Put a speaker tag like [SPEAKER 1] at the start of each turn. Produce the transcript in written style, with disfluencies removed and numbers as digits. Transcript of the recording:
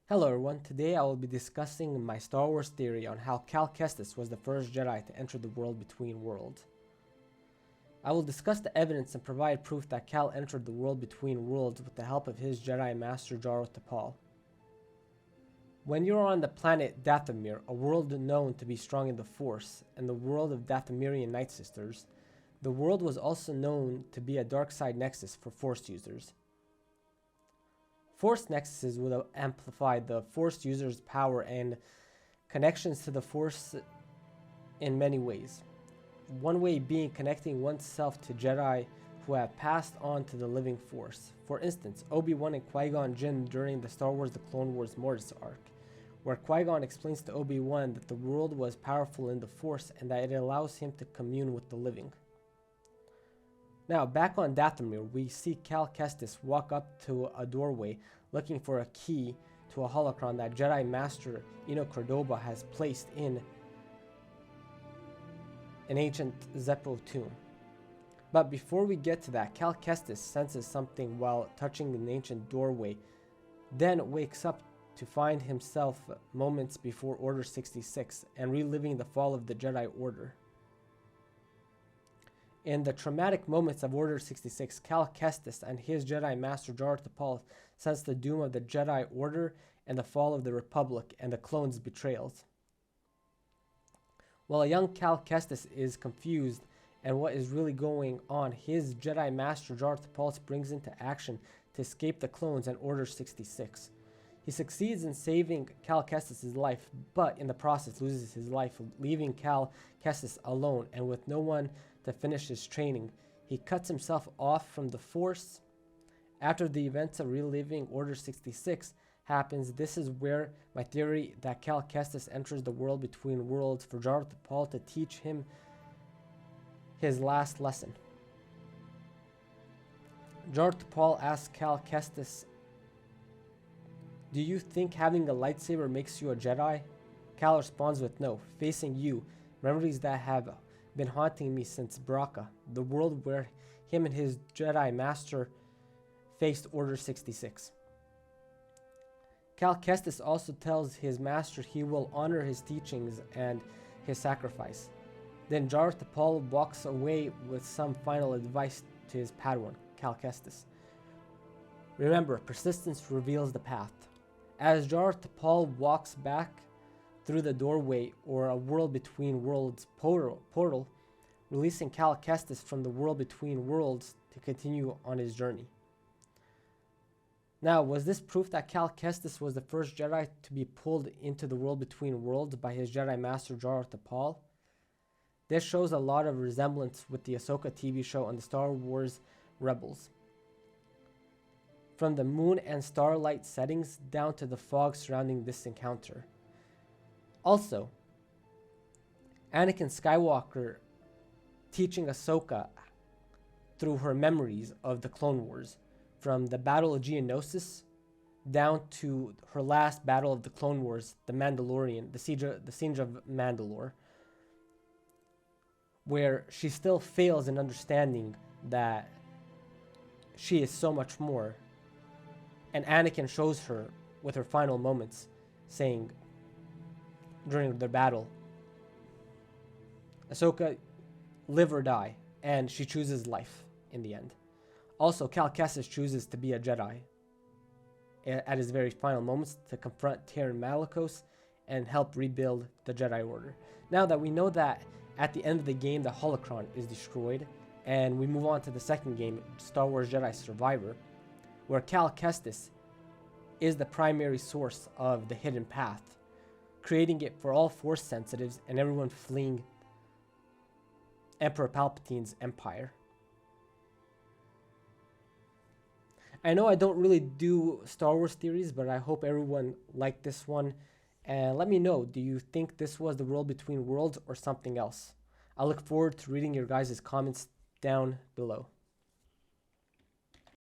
[SPEAKER 1] Hello everyone, today I will be discussing my Star Wars theory on how Cal Kestis was the first Jedi to enter the world between worlds. I will discuss the evidence and provide proof that Cal entered the world between worlds with the help of his Jedi Master Jaro Tapal. When you are on the planet Dathomir, a world known to be strong in the Force, and the world of Dathomirian Night Sisters, the world was also known to be a dark side nexus for Force users. Force nexuses will amplify the Force user's power and connections to the Force in many ways. One way being connecting oneself to Jedi who have passed on to the living Force. For instance, Obi-Wan and Qui-Gon Jinn during the Star Wars The Clone Wars Mortis arc, where Qui-Gon explains to Obi-Wan that the world was powerful in the Force and that it allows him to commune with the living. Now, back on Dathomir, we see Cal Kestis walk up to a doorway looking for a key to a holocron that Jedi Master Eno Cordoba has placed in an ancient Zeppo tomb. But before we get to that, Cal Kestis senses something while touching an ancient doorway, then wakes up to find himself moments before Order 66 and reliving the fall of the Jedi Order. In the traumatic moments of Order 66, Cal Kestis and his Jedi Master Jaro Tapal sense the doom of the Jedi Order and the fall of the Republic and the clones' betrayals. While a young Cal Kestis is confused and what is really going on, his Jedi Master Jaro Tapal springs into action to escape the clones and Order 66. He succeeds in saving Cal Kestis' life, but in the process loses his life, leaving Cal Kestis alone and with no one to finish his training. He cuts himself off from the Force. After the events of reliving Order 66 happens, this is where my theory that Cal Kestis enters the world between worlds for Jaro Tapal to teach him his last lesson. Jaro Tapal asks Cal Kestis, "Do you think having a lightsaber makes you a Jedi?" Cal responds with no, facing you, memories that have been haunting me since Bracca, the world where him and his Jedi Master faced Order 66. Cal Kestis also tells his master he will honor his teachings and his sacrifice. Then Jaro Tapal walks away with some final advice to his Padawan, Cal Kestis. Remember, persistence reveals the path. As Jaro Tapal walks back through the doorway or a world between worlds portal, releasing Cal Kestis from the world between worlds to continue on his journey. Now, was this proof that Cal Kestis was the first Jedi to be pulled into the world between worlds by his Jedi Master Jaro Tapal? This shows a lot of resemblance with the Ahsoka TV show on the Star Wars Rebels. From the moon and starlight settings down to the fog surrounding this encounter. Also, Anakin Skywalker teaching Ahsoka through her memories of the Clone Wars, from the Battle of Geonosis down to her last battle of the Clone Wars, the Mandalorian, the siege of Mandalore, where she still fails in understanding that she is so much more. And Anakin shows her with her final moments, saying during their battle, "Ahsoka, live or die," and she chooses life in the end. Also, Cal Kestis chooses to be a Jedi at his very final moments to confront Taron Malicos and help rebuild the Jedi Order. Now that we know that at the end of the game the holocron is destroyed, and we move on to the second game, Star Wars Jedi Survivor, where Cal Kestis is the primary source of the hidden path, creating it for all Force sensitives and everyone fleeing Emperor Palpatine's empire. I know I don't really do Star Wars theories, but I hope everyone liked this one. And let me know, do you think this was the world between worlds or something else? I look forward to reading your guys' comments down below.